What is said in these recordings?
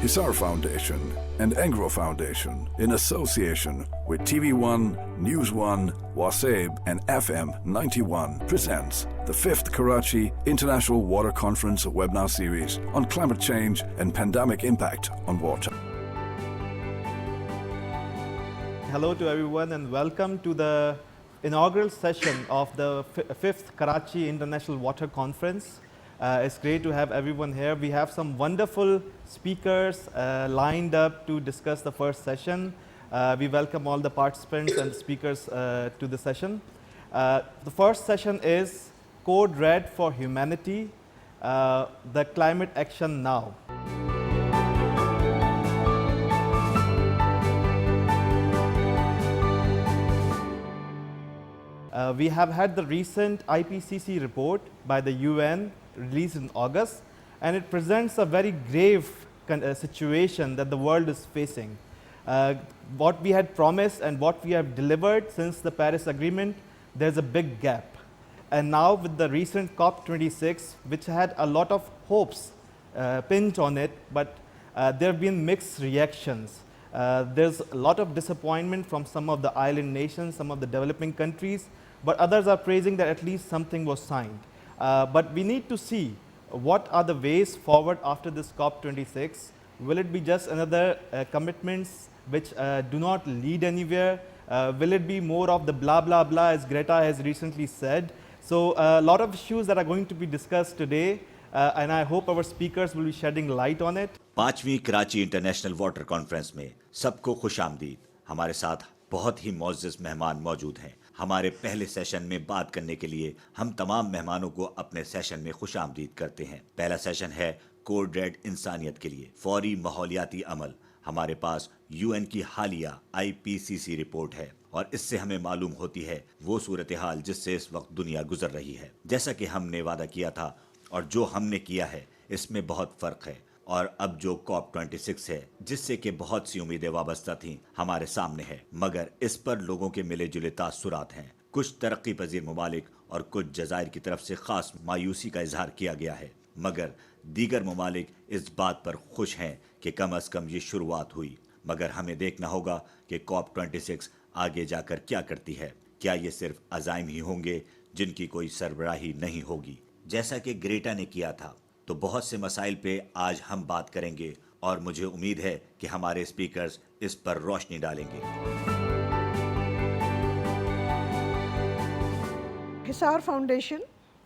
Hisar Foundation and Engro Foundation, in association with TV1, NewsOne, Wasaib and FM 91, presents the 5th Karachi International Water Conference webinar series on climate change and pandemic impact on water. Hello to everyone and welcome to the inaugural session of the 5th Karachi International Water Conference. It's great to have everyone here. We have some wonderful speakers lined up to discuss the first session. We welcome all the participants and speakers to the session. The first session is Code Red for Humanity, the Climate Action Now. We have had the recent IPCC report by the UN released in August, and it presents a very grave situation that the world is facing. What we had promised and what we have delivered since the Paris Agreement, there's a big gap. And now with the recent COP26, which had a lot of hopes pinned on it, but there have been mixed reactions. There's a lot of disappointment from some of the island nations, some of the developing countries, but others are praising that at least something was signed. But we need to see what are the ways forward after this COP26. Will it be just another commitments which do not lead anywhere? Will it be more of the blah, blah, blah, as Greta has recently said? So a lot of issues that are going to be discussed today, and I hope our speakers will be shedding light on it. 5वीं Karachi international water conference में सबको खुशामदीद। हमारे साथ बहुत ही मौजूद मेहमान मौजूद हैं। हमारे पहले सेशन में बात करने के लिए हम तमाम मेहमानों को अपने सेशन में खुशामदीद करते हैं। पहला सेशन है कोड रेड इंसानियत के लिए फौरी माहौलियाती अमल। हमारे पास यूएन की हालिया आईपीसीसी रिपोर्ट है और इससे हमें मालूम होती है वो सूरत हाल जिससे इस वक्त दुनिया गुजर रही है। जैसा कि हमने वादा किया था और जो हमने किया है इसमें बहुत फ़र्क है, और अब जो COP26 है जिससे कि बहुत सी उम्मीदें वाबस्ता थीं हमारे सामने है, मगर इस पर लोगों के मिले जुले तासुरात हैं। कुछ तरक्की पजीर ममालिक और कुछ जज़ायर की तरफ से ख़ास मायूसी का इजहार किया गया है, मगर दीगर ममालिक इस बात पर खुश हैं कि कम अज़ कम ये शुरुआत हुई। मगर हमें देखना होगा कि COP26 आगे जाकर क्या करती है। क्या ये सिर्फ अज़ाइम ही होंगे जिनकी कोई सरबराही नहीं होगी जैसा कि ग्रेटा ने किया था? तो बहुत से मसाइल पे आज हम बात करेंगे और मुझे उम्मीद है कि हमारे स्पीकर्स इस पर रोशनी डालेंगे। Hisar Foundation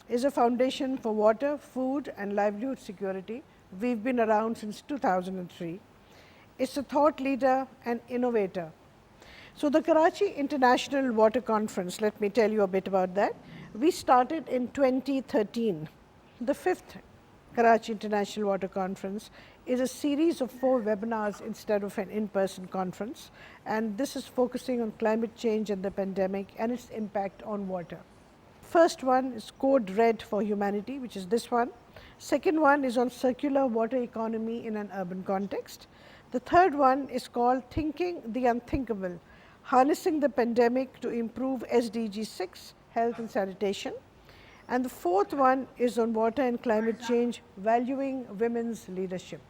is a foundation for water, food and livelihood security. We've been around since 2003. It's a thought leader and innovator. So the Karachi International Water Conference, let me tell you a bit about that. We started in 2013. The 5th Karachi International Water Conference is a series of 4 webinars instead of an in-person conference, and this is focusing on climate change and the pandemic and its impact on water. First one is Code Red for Humanity, which is this one. Second one is on circular water economy in an urban context. The third one is called Thinking the Unthinkable, Harnessing the Pandemic to Improve SDG 6, Health and Sanitation. And the fourth one is on water and climate change, valuing women's leadership.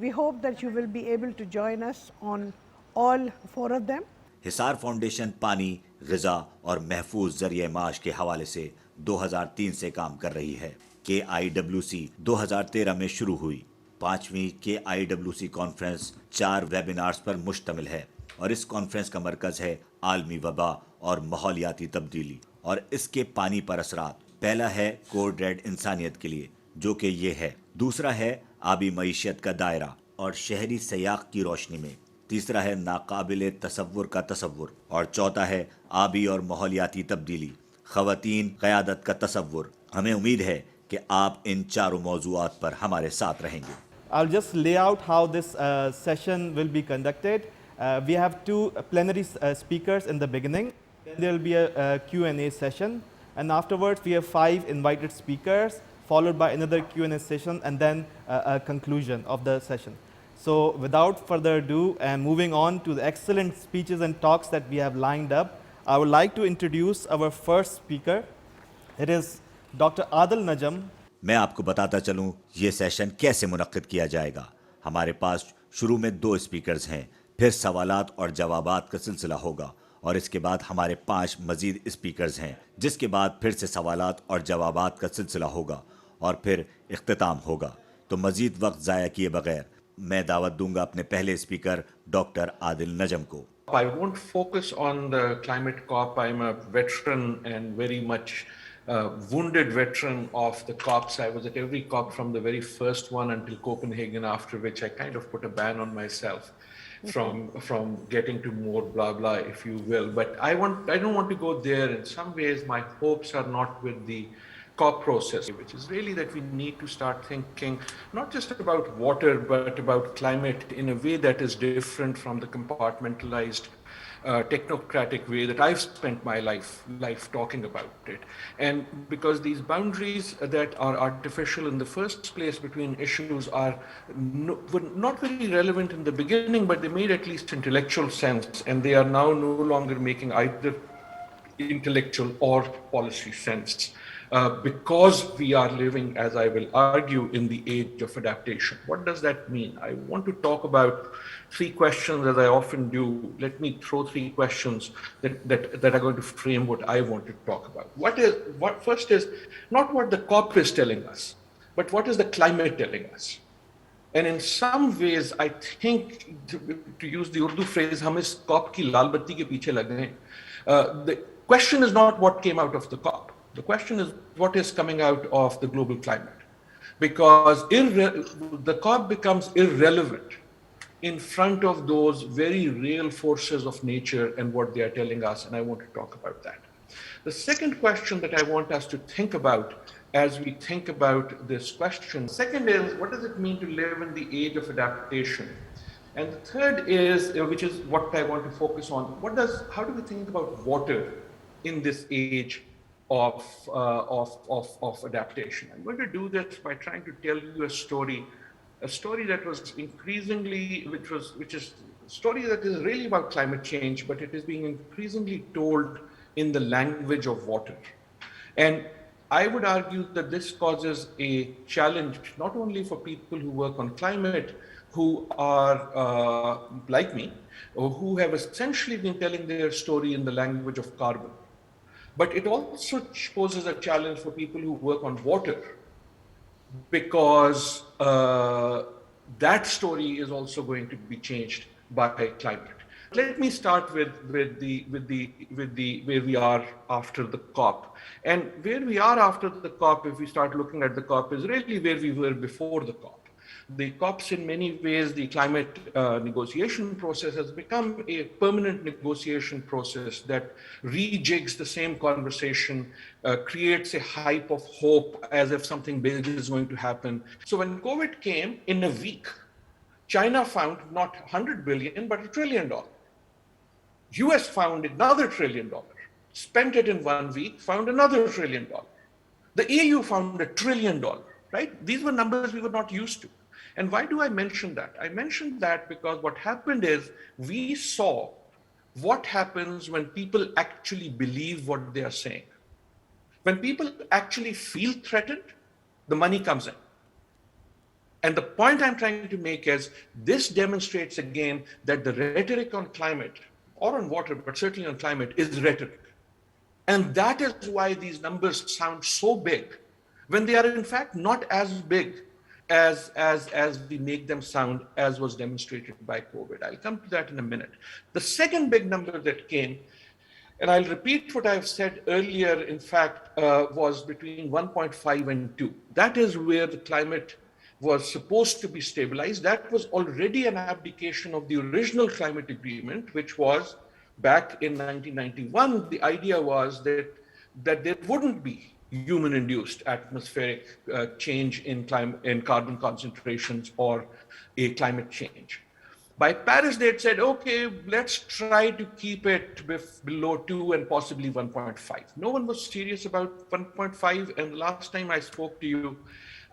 We hope that you will be able to join us on all 4 of them. Hisar foundation पानी, ग़िज़ा और महफूज ज़रिए माश के हवाले से 2003 से काम कर रही है। KIWC 2013 में शुरू हुई। 5वीं KIWC कॉन्फ्रेंस 4 वेबिनार्स पर मुश्तमिल है और इस कॉन्फ्रेंस का मरकज़ है आलमी वबा और माहौलियाती तब्दीली और इसके पानी पर असरात। पहला है कोड रेड इंसानियत के लिए, जो कि ये है। दूसरा है आबी मईशत का दायरा और शहरी सयाक़ की रोशनी में। तीसरा है नाकाबिले तसव्वुर का तसव्वुर और चौथा है आबी और माहौलियाती तब्दीली, ख़वातीन क़यादत का तसव्वुर। हमें उम्मीद है कि आप इन चारों मौज़ूआत पर हमारे साथ रहेंगे। I'll just lay out how this session will be conducted. We have 2 plenary speakers in the beginning. Then there will be a Q&A session. And afterwards, we have 5 invited speakers, followed by another Q&A session, and then a conclusion of the session. So without further ado, and moving on to the excellent speeches and talks that we have lined up, I would like to introduce our first speaker. It is Dr. Adil Najam. मैं आपको बताता चलूं ये session कैसे मुनक्किद किया जाएगा। हमारे पास शुरू में 2 स्पीकर्स हैं, फिर सवालात और जवाबात का सिलसिला होगा और इसके बाद हमारे 5 मजीद स्पीकर्स हैं, जिसके बाद फिर से सवालात और जवाबात का सिलसिला होगा और फिर इख्तिताम होगा। तो मजीद वक्त ज़ाया किए बगैर मैं दावत दूंगा अपने पहले स्पीकर डॉक्टर आदिल नजम को। I won't focus on the climate COP. I'm a veteran and very much wounded veteran of the COPs. I was at every COP from the very first one until Copenhagen, after which I kind of put a ban on myself from getting to more blah blah, if you will. But I don't want to go there. In some ways, my hopes are not with the COP process, which is really that we need to start thinking not just about water, but about climate in a way that is different from the compartmentalized technocratic way that I've spent my life talking about it. And because these boundaries that are artificial in the first place between issues were not very relevant in the beginning, but they made at least intellectual sense, and they are now no longer making either intellectual or policy sense. Because we are living, as I will argue, in the age of adaptation. What does that mean? I want to talk about 3 questions, as I often do. Let me throw 3 questions that are going to frame what I want to talk about. First is not what the COP is telling us, but what is the climate telling us? And in some ways, I think, to use the Urdu phrase, hum is COP ki lal batti ke piche lag gaye. The question is not what came out of the COP. The question is what is coming out of the global climate, because the COP becomes irrelevant in front of those very real forces of nature and what they are telling us, and I want to talk about that. The second question that I want us to think about as we think about this question, second is, what does it mean to live in the age of adaptation? And the third is, which is what I want to focus on, how do we think about water in this age of adaptation? I'm going to do this by trying to tell you a story that was increasingly, which is a story that is really about climate change, but it is being increasingly told in the language of water. And I would argue that this causes a challenge, not only for people who work on climate, who are like me, or who have essentially been telling their story in the language of carbon, but it also poses a challenge for people who work on water, because that story is also going to be changed by climate. Let me start with where we are after the COP. And where we are after the COP, if we start looking at the COP, is really where we were before the COP. The COPs, in many ways, the climate negotiation process has become a permanent negotiation process that rejigs the same conversation, creates a hype of hope as if something big is going to happen. So when COVID came, in a week, China found not 100 billion, but $1 trillion. US found another $1 trillion, spent it in 1 week, found another $1 trillion. The EU found $1 trillion, right? These were numbers we were not used to. And why do I mention that? I mention that because what happened is we saw what happens when people actually believe what they are saying. When people actually feel threatened, the money comes in. And the point I'm trying to make is this demonstrates again that the rhetoric on climate, or on water, but certainly on climate, is rhetoric. And that is why these numbers sound so big when they are in fact not as big as we make them sound, as was demonstrated by COVID. I'll come to that in a minute. The second big number that came, and I'll repeat what I've said earlier, in fact, was between 1.5 and 2. That is where the climate was supposed to be stabilized. That was already an abdication of the original climate agreement, which was back in 1991. The idea was that there wouldn't be human-induced atmospheric change in carbon concentrations or a climate change. By Paris, they had said, okay, let's try to keep it below 2 and possibly 1.5. No one was serious about 1.5. And the last time I spoke to you,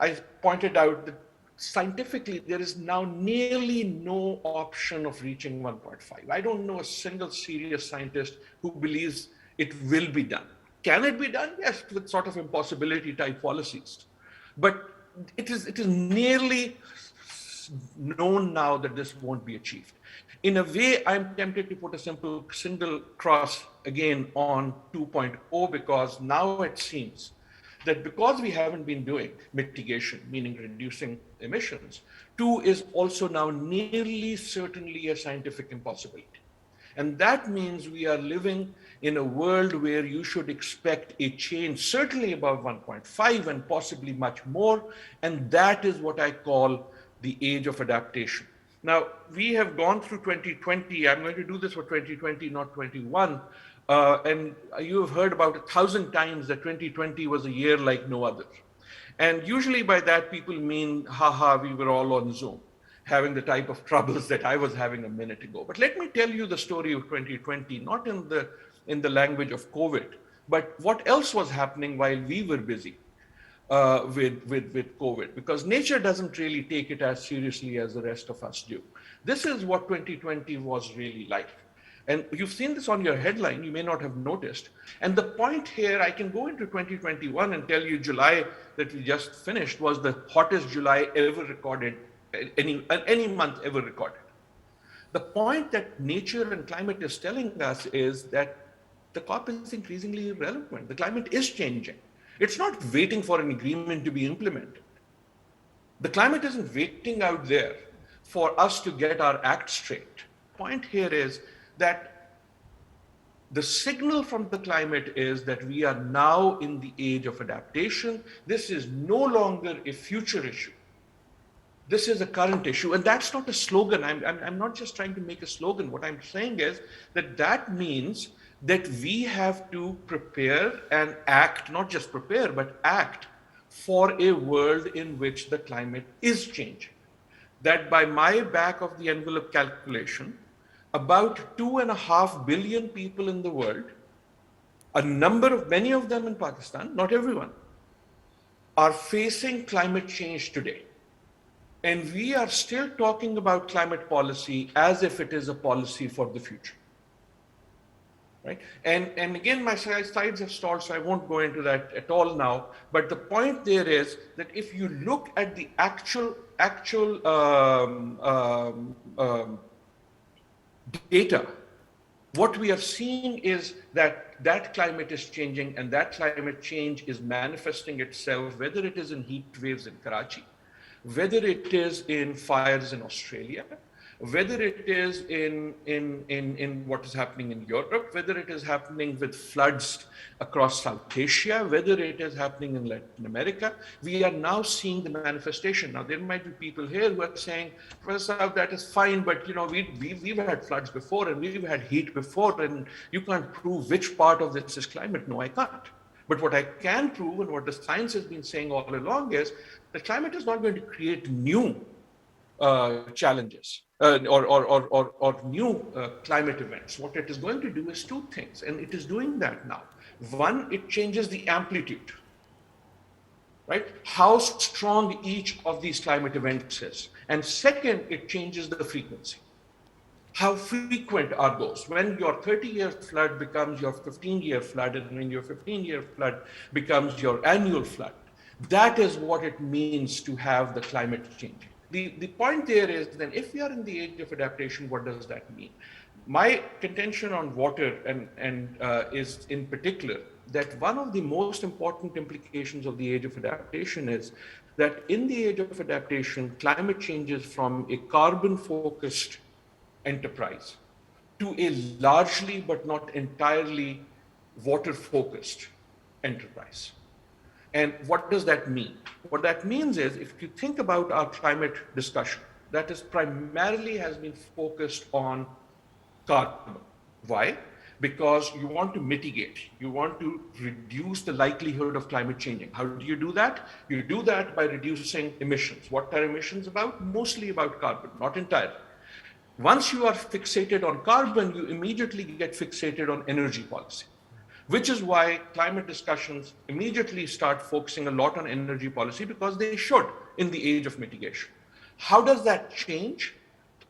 I pointed out that scientifically, there is now nearly no option of reaching 1.5. I don't know a single serious scientist who believes it will be done. Can it be done? Yes, with sort of impossibility type policies. But it is nearly known now that this won't be achieved. In a way, I'm tempted to put a simple single cross again on 2.0, because now it seems that because we haven't been doing mitigation, meaning reducing emissions, 2 is also now nearly certainly a scientific impossibility. And that means we are living in a world where you should expect a change, certainly above 1.5 and possibly much more. And that is what I call the age of adaptation. Now, we have gone through 2020. I'm going to do this for 2020, not 21. And you have heard about 1,000 times that 2020 was a year like no other. And usually by that, people mean, haha, we were all on Zoom, having the type of troubles that I was having a minute ago. But let me tell you the story of 2020, not in the language of COVID, but what else was happening while we were busy with COVID, because nature doesn't really take it as seriously as the rest of us do. This is what 2020 was really like. And you've seen this on your headline, you may not have noticed. And the point here, I can go into 2021 and tell you July that we just finished was the hottest July ever recorded, any month ever recorded. The point that nature and climate is telling us is that the COP is increasingly irrelevant. The climate is changing. It's not waiting for an agreement to be implemented. The climate isn't waiting out there for us to get our act straight. Point here is that the signal from the climate is that we are now in the age of adaptation. This is no longer a future issue. This is a current issue, and that's not a slogan. I'm not just trying to make a slogan. What I'm saying is that means that we have to prepare and act, not just prepare, but act for a world in which the climate is changing. That by my back of the envelope calculation, about 2.5 billion people in the world, many of them in Pakistan, not everyone, are facing climate change today. And we are still talking about climate policy as if it is a policy for the future. Right? And again, my slides have stalled, so I won't go into that at all now. But the point there is that if you look at the actual data, what we are seeing is that climate is changing, and that climate change is manifesting itself, whether it is in heat waves in Karachi, whether it is in fires in Australia, whether it is in what is happening in Europe, whether it is happening with floods across South Asia, whether it is happening in Latin America, we are now seeing the manifestation. Now, there might be people here who are saying, Professor, that is fine, but we've had floods before and we've had heat before, and you can't prove which part of this is climate. No, I can't. But what I can prove, and what the science has been saying all along, is that climate is not going to create new challenges or new climate events. What it is going to do is two things, and it is doing that now. One, it changes the amplitude, right? How strong each of these climate events is. And second, it changes the frequency. How frequent are those? When your 30-year flood becomes your 15-year flood, and when your 15-year flood becomes your annual flood, that is what it means to have the climate changing. The point there is then, if we are in the age of adaptation, what does that mean? My contention on water is in particular that one of the most important implications of the age of adaptation is that in the age of adaptation, climate changes from a carbon-focused enterprise to a largely but not entirely water-focused enterprise. And what does that mean? What that means is, if you think about our climate discussion, that is primarily has been focused on carbon. Why? Because you want to mitigate, you want to reduce the likelihood of climate changing. How do you do that? You do that by reducing emissions. What are emissions about? Mostly about carbon, not entirely. Once you are fixated on carbon, you immediately get fixated on energy policy, which is why climate discussions immediately start focusing a lot on energy policy, because they should in the age of mitigation. How does that change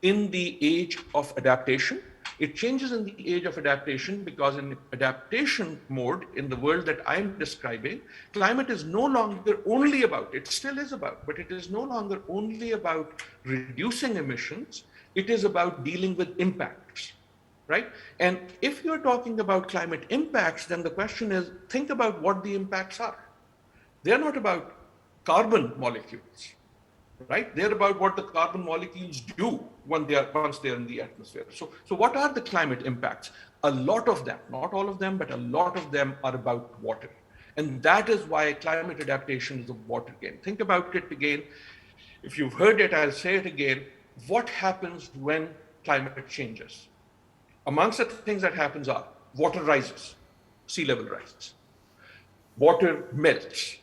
in the age of adaptation? It changes in the age of adaptation because in adaptation mode, in the world that I'm describing, climate is no longer only about, it still is about, but it is no longer only about reducing emissions, it is about dealing with impacts, right? And if you're talking about climate impacts, then the question is, think about what the impacts are. They're not about carbon molecules, right? They're about what the carbon molecules do when once they're in the atmosphere. So what are the climate impacts? A lot of them, not all of them, but a lot of them are about water. And that is why climate adaptation is a water game. Think about it again. If you've heard it, I'll say it again. What happens when climate changes? Amongst the things that happens are water rises, sea level rises, water melts,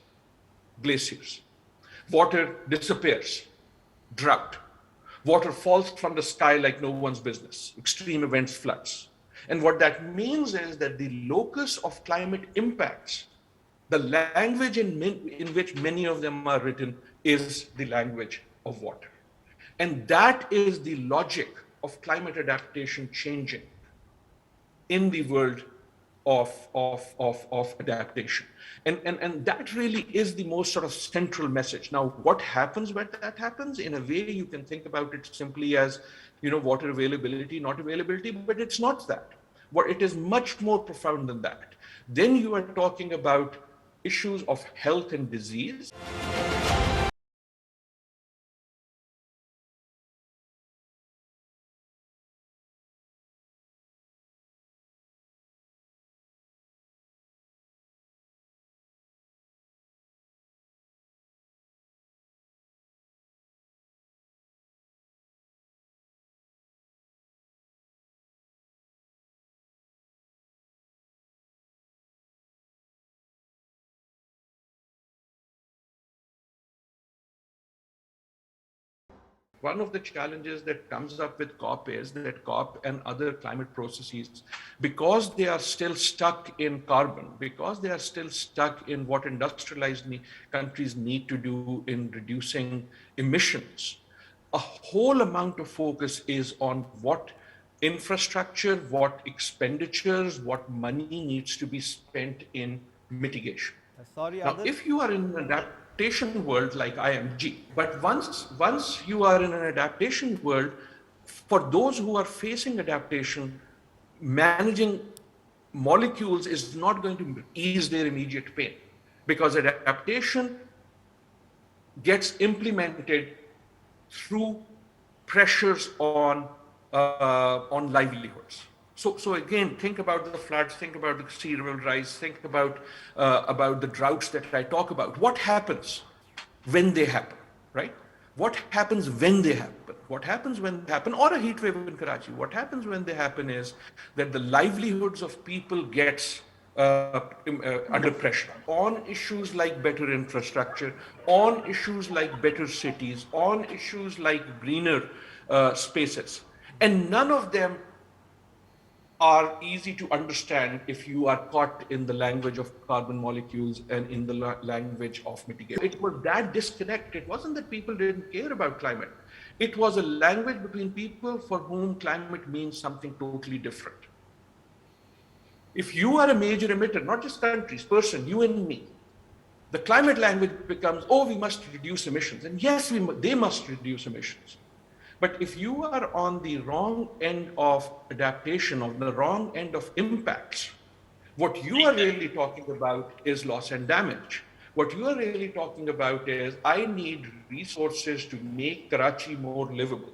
glaciers, water disappears, drought, water falls from the sky like no one's business, extreme events, floods. And what that means is that the locus of climate impacts, the language in which many of them are written, is the language of water. And that is the logic of climate adaptation changing in the world of adaptation. And that really is the most sort of central message. Now, what happens when that happens? In a way, you can think about it simply as, water availability, not availability, but it's not that. What it is much more profound than that. Then you are talking about issues of health and disease. One of the challenges that comes up with COP is that COP and other climate processes, because they are still stuck in carbon, because they are still stuck in what industrialized countries need to do in reducing emissions, a whole amount of focus is on what infrastructure, what expenditures, what money needs to be spent in mitigation. Sorry, Now, Adil. if you are in an adaptation world like IMG, but once you are in an adaptation world, for those who are facing adaptation, managing molecules is not going to ease their immediate pain, because adaptation gets implemented through pressures on livelihoods. So again, think about the floods, think about the sea level rise, think about the droughts that I talk about. What happens when they happen, right? What happens when they happen? What happens when they happen, or a heat wave in Karachi? What happens when they happen is that the livelihoods of people gets under pressure on issues like better infrastructure, on issues like better cities, on issues like greener spaces. And none of them are easy to understand if you are caught in the language of carbon molecules and in the language of mitigation. It was that disconnect. It wasn't that people didn't care about climate. It was a language between people for whom climate means something totally different. If you are a major emitter, not just countries, person, you and me, the climate language becomes, oh, we must reduce emissions. And yes, they must reduce emissions. But if you are on the wrong end of adaptation, on the wrong end of impacts, what you are really talking about is loss and damage. What you are really talking about is, I need resources to make Karachi more livable.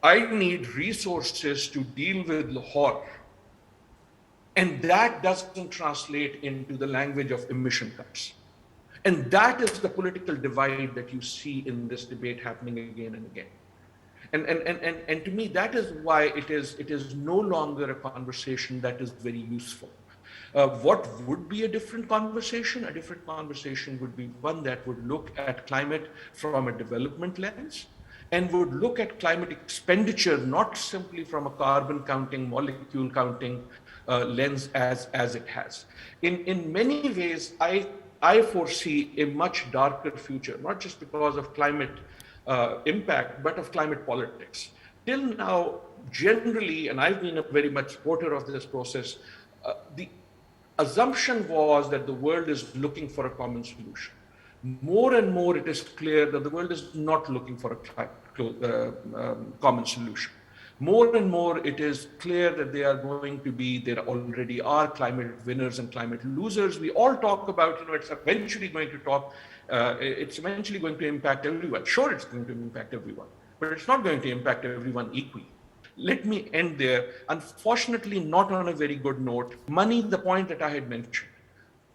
I need resources to deal with Lahore. And that doesn't translate into the language of emission cuts. And that is the political divide that you see in this debate happening again and again. And to me, that is why it is no longer a conversation that is very useful. What would be a different conversation? A different conversation would be one that would look at climate from a development lens and would look at climate expenditure not simply from a carbon counting, molecule counting lens as it has. In many ways, I foresee a much darker future, not just because of climate impact, but of climate politics. till now, generally, and I've been a very much supporter of this process, the assumption was that the world is looking for a common solution. More and more it is clear that the world is not looking for a common solution. More and more it is clear that there already are climate winners and climate losers. We all talk about, it's eventually going to impact everyone. Sure, it's going to impact everyone, but it's not going to impact everyone equally. Let me end there. Unfortunately, not on a very good note. Money, the point that I had mentioned.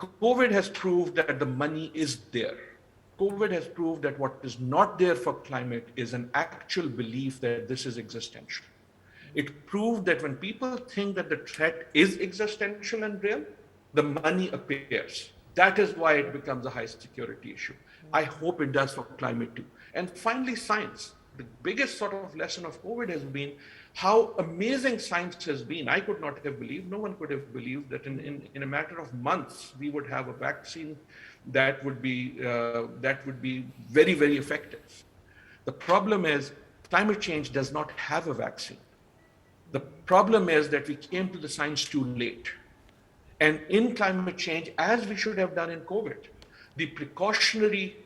COVID has proved that the money is there. COVID has proved that what is not there for climate is an actual belief that this is existential. It proved that when people think that the threat is existential and real, the money appears. That is why it becomes a high security issue. I hope it does for climate too. And finally, science. The biggest sort of lesson of COVID has been how amazing science has been. I could not have believed, no one could have believed that in a matter of months, we would have a vaccine that would be very, very effective. The problem is climate change does not have a vaccine. The problem is that we came to the science too late. And in climate change, as we should have done in COVID, the precautionary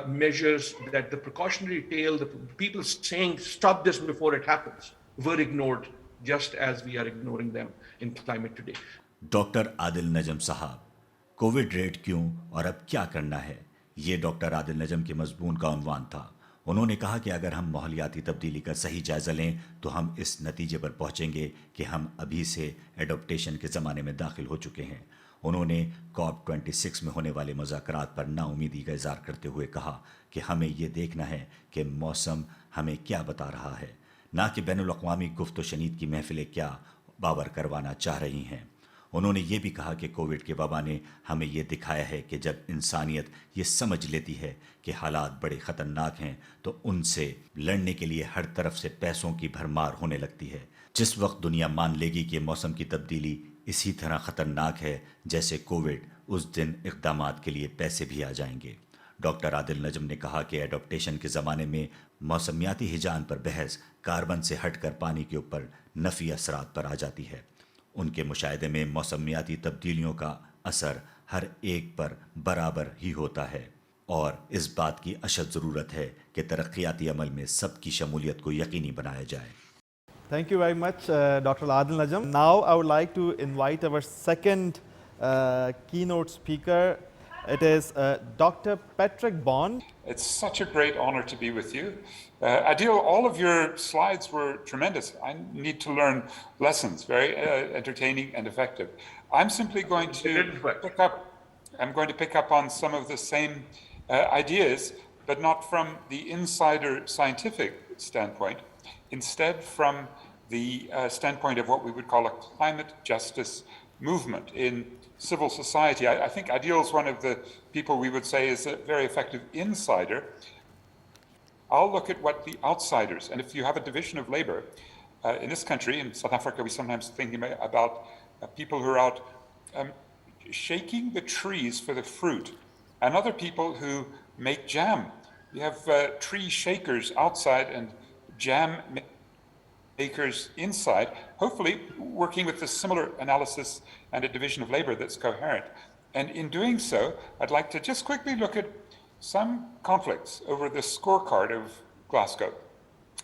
measures, that the precautionary tale, the people saying stop this before it happens, were ignored, just as we are ignoring them in climate today. Doctor Adil Najam साहब, COVID rate क्यों और अब क्या करना है, ये doctor Adil नजम के मजमून का उन्वान था। उन्होंने कहा कि अगर हम माहौलियाती तब्दीली का सही जायजा लें तो हम इस नतीजे पर पहुंचेंगे कि हम अभी से एडॉप्टेशन के ज़माने में दाखिल हो चुके हैं। उन्होंने COP26 में होने वाले मुज़ाकरात पर नाउमीदी का इज़हार करते हुए कहा कि हमें ये देखना है कि मौसम हमें क्या बता रहा है, ना कि बैनुल-अक़वामी गुफ्त व शनीद की महफिलें क्या बावर करवाना चाह रही हैं। उन्होंने ये भी कहा कि कोविड के वबा ने हमें ये दिखाया है कि जब इंसानियत ये समझ लेती है कि हालात बड़े ख़तरनाक हैं तो उनसे लड़ने के लिए हर तरफ से पैसों की भरमार होने लगती है। जिस वक्त दुनिया मान लेगी कि मौसम की तब्दीली इसी तरह ख़तरनाक है जैसे कोविड, उस दिन इक़दामात के लिए पैसे भी आ जाएंगे। डॉक्टर आदिल नजम ने कहा कि एडॉप्टेशन के ज़माने में मौसमियाती हिजान पर बहस कार्बन से हटकर पानी के ऊपर नफ़ी असरात पर आ जाती है। उनके मुशाहिदे में मौसमियाती तब्दीलियों का असर हर एक पर बराबर ही होता है और इस बात की अशद ज़रूरत है कि तरक्याती अमल में सबकी शमूलियत को यकीनी बनाया जाए। Thank you very much, Dr. Adil Najam. Now I would like to invite our second keynote speaker. It is Dr. Patrick Bond. It's such a great honor to be with you. Adil, all of your slides were tremendous. I need to learn lessons, very entertaining and effective. I'm simply going to pick up on some of the same ideas, but not from the insider scientific standpoint. Instead, from the standpoint of what we would call a climate justice movement in civil society. I think Adil is one of the people we would say is a very effective insider. I'll look at what the outsiders, and if you have a division of labor in this country, in South Africa, we sometimes think about people who are out shaking the trees for the fruit, and other people who make jam. You have tree shakers outside and jam makers inside, hopefully working with a similar analysis and a division of labor that's coherent. And in doing so, I'd like to just quickly look at some conflicts over the scorecard of Glasgow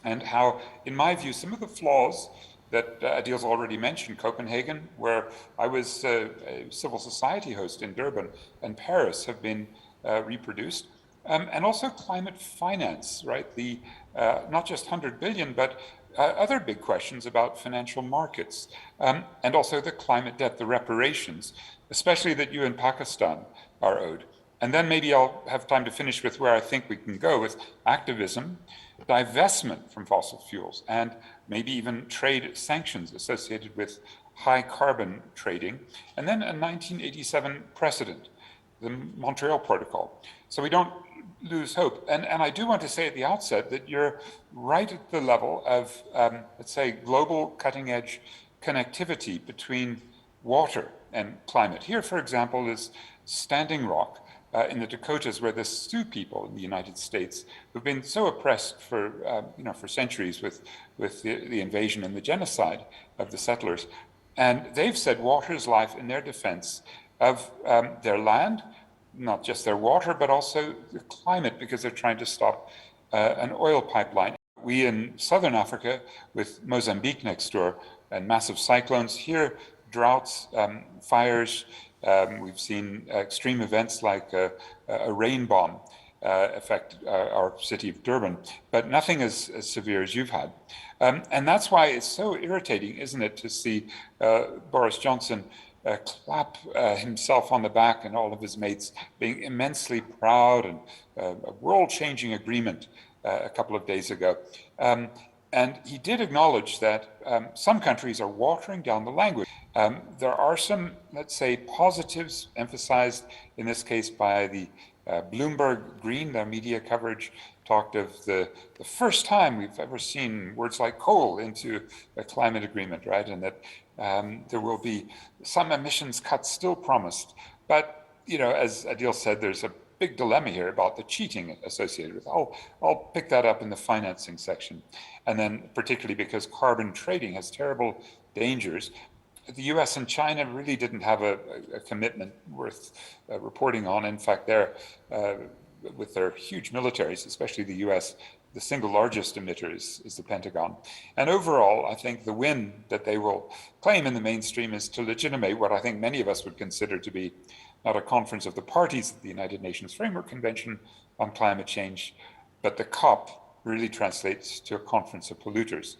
and how, in my view, some of the flaws that Adil's already mentioned, Copenhagen, where I was a civil society host in Durban, and Paris have been reproduced. And also climate finance, right? The not just 100 billion, but other big questions about financial markets, and also the climate debt, the reparations, especially that you in Pakistan are owed. And then maybe I'll have time to finish with where I think we can go with activism, divestment from fossil fuels, and maybe even trade sanctions associated with high carbon trading, and then a 1987 precedent, the Montreal Protocol. So we don't lose hope. And I do want to say at the outset that you're right at the level of, let's say, global cutting edge connectivity between water and climate. Here, for example, is Standing Rock, in the Dakotas, where the Sioux people in the United States, who've been so oppressed for for centuries with the invasion and the genocide of the settlers, and they've said water is life in their defense of their land, not just their water, but also the climate, because they're trying to stop an oil pipeline. We in Southern Africa, with Mozambique next door, and massive cyclones here, droughts, fires. We've seen extreme events like a rain bomb affect our city of Durban, but nothing as severe as you've had. And that's why it's so irritating, isn't it, to see Boris Johnson clap himself on the back and all of his mates being immensely proud, and a world-changing agreement a couple of days ago. And he did acknowledge that some countries are watering down the language. There are some, let's say, positives emphasized in this case by the Bloomberg Green. Their media coverage talked of the first time we've ever seen words like coal into a climate agreement, right? And that there will be some emissions cuts still promised. But, as Adil said, there's a big dilemma here about the cheating associated with it. I'll pick that up in the financing section. And then particularly because carbon trading has terrible dangers. The US and China really didn't have a commitment worth reporting on. In fact, they're, with their huge militaries, especially the US, the single largest emitter is the Pentagon. And overall, I think the win that they will claim in the mainstream is to legitimate what I think many of us would consider to be not a conference of the parties at the United Nations Framework Convention on Climate Change, but the COP really translates to a conference of polluters.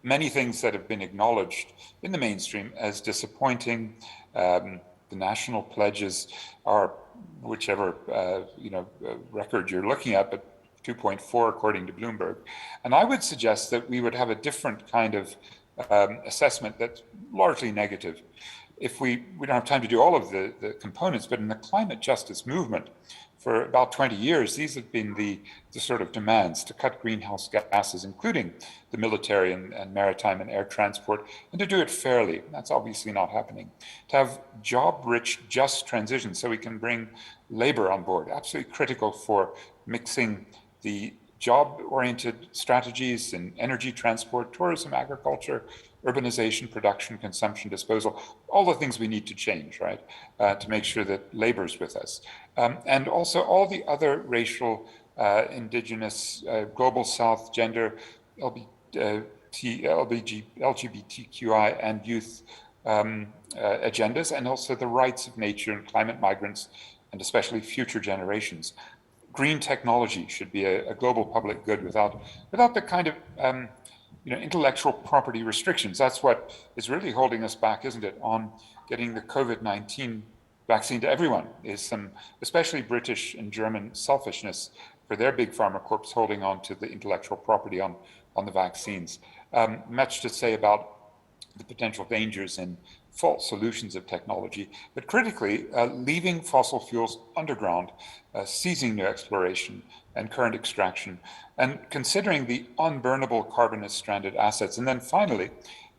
Many things that have been acknowledged in the mainstream as disappointing. The national pledges are, whichever record you're looking at, but 2.4 according to Bloomberg. And I would suggest that we would have a different kind of assessment that's largely negative. If we don't have time to do all of the components, but in the climate justice movement, for about 20 years, these have been the sort of demands to cut greenhouse gases, including the military and maritime and air transport, and to do it fairly. That's obviously not happening. To have job-rich, just transition so we can bring labor on board, absolutely critical for mixing the job-oriented strategies in energy, transport, tourism, agriculture, urbanization, production, consumption, disposal, all the things we need to change, right, to make sure that labor's with us. And also all the other racial, indigenous, global south, gender, LGBTQI and youth agendas, and also the rights of nature and climate migrants, and especially future generations. Green technology should be a global public good without the kind of intellectual property restrictions. That's what is really holding us back, isn't it, on getting the COVID-19 vaccine to everyone, is some, especially British and German selfishness for their big pharma corps holding on to the intellectual property on the vaccines. Much to say about the potential dangers in false solutions of technology, but critically, leaving fossil fuels underground, ceasing new exploration and current extraction, and considering the unburnable carbonous stranded assets. And then finally,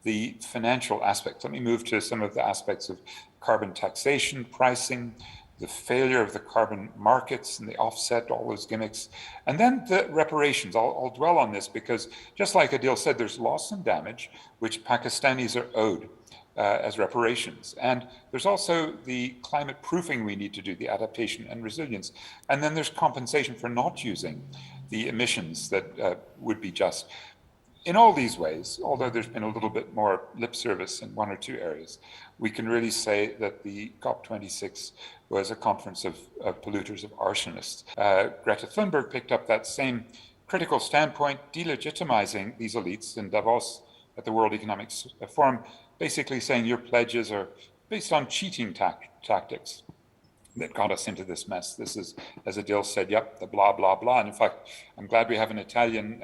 the financial aspects. Let me move to some of the aspects of carbon taxation, pricing, the failure of the carbon markets and the offset, all those gimmicks. And then the reparations. I'll dwell on this because just like Adil said, there's loss and damage which Pakistanis are owed as reparations. And there's also the climate proofing we need to do, the adaptation and resilience. And then there's compensation for not using the emissions that would be just. In all these ways, although there's been a little bit more lip service in one or two areas, we can really say that the COP26 was a conference of polluters, of arsonists. Greta Thunberg picked up that same critical standpoint, delegitimizing these elites in Davos at the World Economic Forum, basically saying your pledges are based on cheating tactics that got us into this mess. This is, as Adil said, yep, the blah, blah, blah. And in fact, I'm glad we have an Italian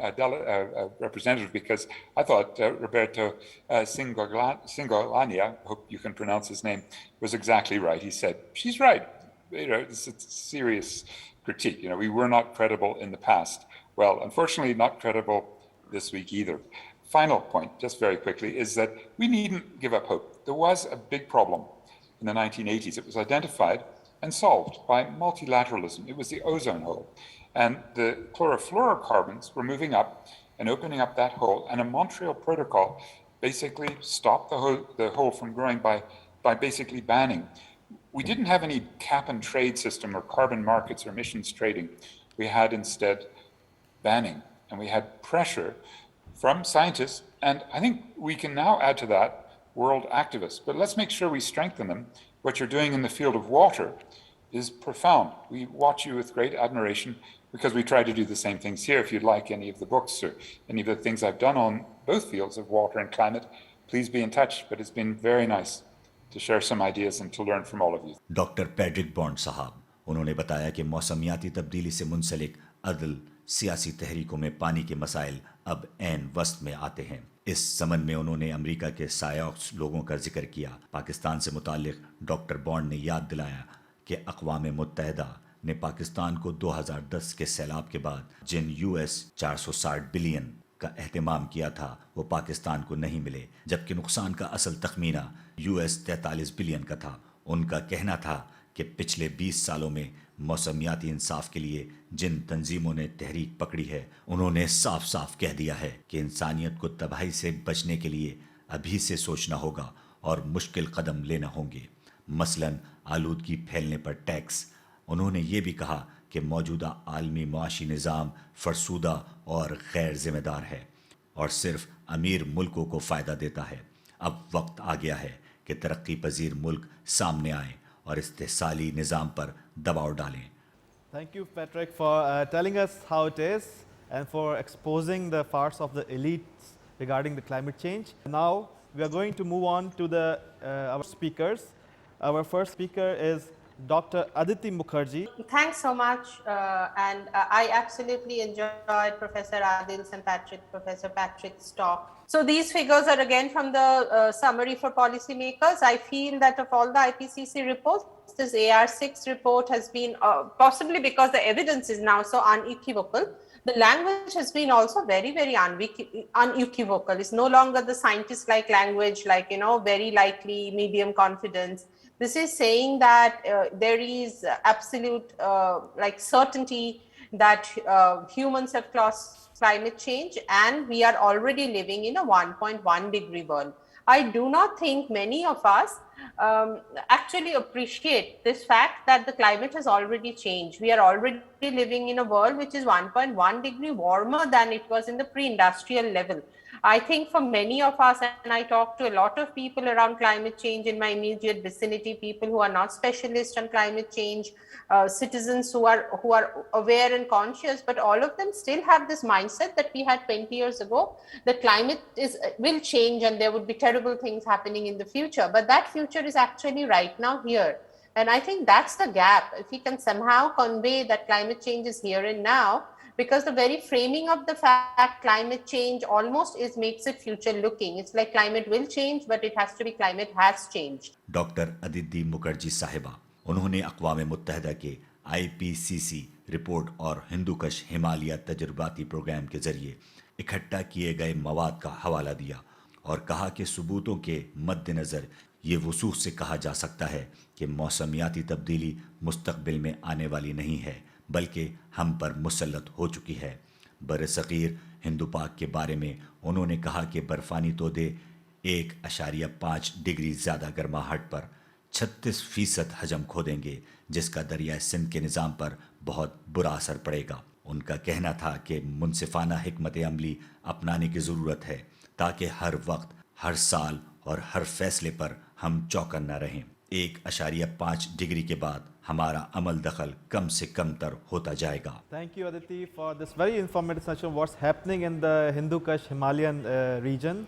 representative, because I thought Roberto Cingolani, I hope you can pronounce his name, was exactly right. He said, she's right. It's a serious critique. We were not credible in the past. Well, unfortunately, not credible this week either. Final point, just very quickly, is that we needn't give up hope. There was a big problem in the 1980s. It was identified and solved by multilateralism. It was the ozone hole. And the chlorofluorocarbons were moving up and opening up that hole. And a Montreal Protocol basically stopped the hole from growing by basically banning. We didn't have any cap and trade system or carbon markets or emissions trading. We had instead banning. And we had pressure from scientists. And I think we can now add to that world activists. But let's make sure we strengthen them. What you're doing in the field of water is profound. We watch you with great admiration, because we try to do the same things here. If you'd like any of the books or any of the things I've done on both fields of water and climate, please be in touch. But it's been very nice to share some ideas and to learn from all of you. Doctor Padraig Bond साहब, उन्होंने बताया कि मौसमियाती तब्दीली से मुंसलिक अदल सियासी तहरीकों में पानी के मसाइल अब ऐन वस्त में आते हैं। इस संबंध में उन्होंने अमेरिका के सायोक्स लोगों का जिक्र किया। पाकिस्तान से मुतालिक डॉक्टर बॉन्ड ने याद दिलाया कि अक़वाम मुत्तहिदा ने पाकिस्तान को 2010 के सैलाब के बाद जिन US 460 बिलियन का एहतमाम किया था, वो पाकिस्तान को नहीं मिले, जबकि नुकसान का असल तखमीना US 43 बिलियन का था। उनका कहना था कि पिछले 20 सालों में मौसमियाती इंसाफ के लिए जिन तंजीमों ने तहरीक पकड़ी है, उन्होंने साफ साफ कह दिया है कि इंसानियत को तबाही से बचने के लिए अभी से सोचना होगा और मुश्किल कदम लेना होंगे, मसलन आलूदगी फैलने पर टैक्स। उन्होंने ये भी कहा कि मौजूदा आलमी मुआशी निज़ाम फरसूदा और गैर जिम्मेदार है और सिर्फ अमीर मुल्कों को फ़ायदा देता है। अब वक्त आ गया है कि तरक्की पजीर मुल्क सामने आए और इस्तेहसाली निज़ाम पर दबाव डालें। Thank you, Patrick, for telling us how it is and for exposing the farce of the elites regarding the climate change. Now, we are going to move on to our speakers. Our first speaker is Dr. Aditi Mukherjee. Thanks so much. I absolutely enjoyed Professor Adil's and Professor Patrick's talk. So these figures are again from the summary for policymakers. I feel that of all the IPCC reports, this AR6 report has been, possibly because the evidence is now so unequivocal, the language has been also very, very unequivocal. It's no longer the scientist-like language, like, very likely, medium confidence. This is saying that there is absolute certainty that humans have caused climate change, and we are already living in a 1.1 degree world. I do not think many of us actually appreciate this fact that the climate has already changed. We are already living in a world which is 1.1 degree warmer than it was in the pre-industrial level. I think for many of us, and I talk to a lot of people around climate change in my immediate vicinity, people who are not specialists on climate change, citizens who are aware and conscious, but all of them still have this mindset that we had 20 years ago, that climate will change and there would be terrible things happening in the future. But that future is actually right now here. And I think that's the gap. If we can somehow convey that climate change is here and now, because the very framing of the fact climate change almost makes it future looking. It's like climate will change, but it has to be climate has changed. Doctor Aditi Mukherjee साहिबा, उन्होंने अक़वाम मुत्तहिदा के IPCC report और हिंदुकश Himalaya तजुर्बाती programme के जरिए इकट्ठा किए गए मवाद का हवाला दिया और कहा कि सबूतों के मद्देनज़र ये वसूख से कहा जा सकता है कि मौसमियाती तब्दीली मुस्तक़बिल में आने वाली नहीं है, बल्कि हम पर मुसल्लत हो चुकी है। बरसग़ीर हिंदू पाक के बारे में उन्होंने कहा कि बर्फ़ानी तोदे 1.5 डिग्री ज़्यादा गर्माहट पर 36% हजम खो देंगे, जिसका दरियाए सिंध के निज़ाम पर बहुत बुरा असर पड़ेगा। उनका कहना था कि मुनसिफ़ाना हिकमत अमली अपनाने की ज़रूरत है ताकि हर वक्त, हर साल और हर फैसले पर हम चौकन न रहें। 1.5 डिग्री के बाद हमारा अमल दखल कम से कम तर होता जाएगा। Thank you, Aditi, for this very informative session on what's happening in the Hindu Kush Himalayan region.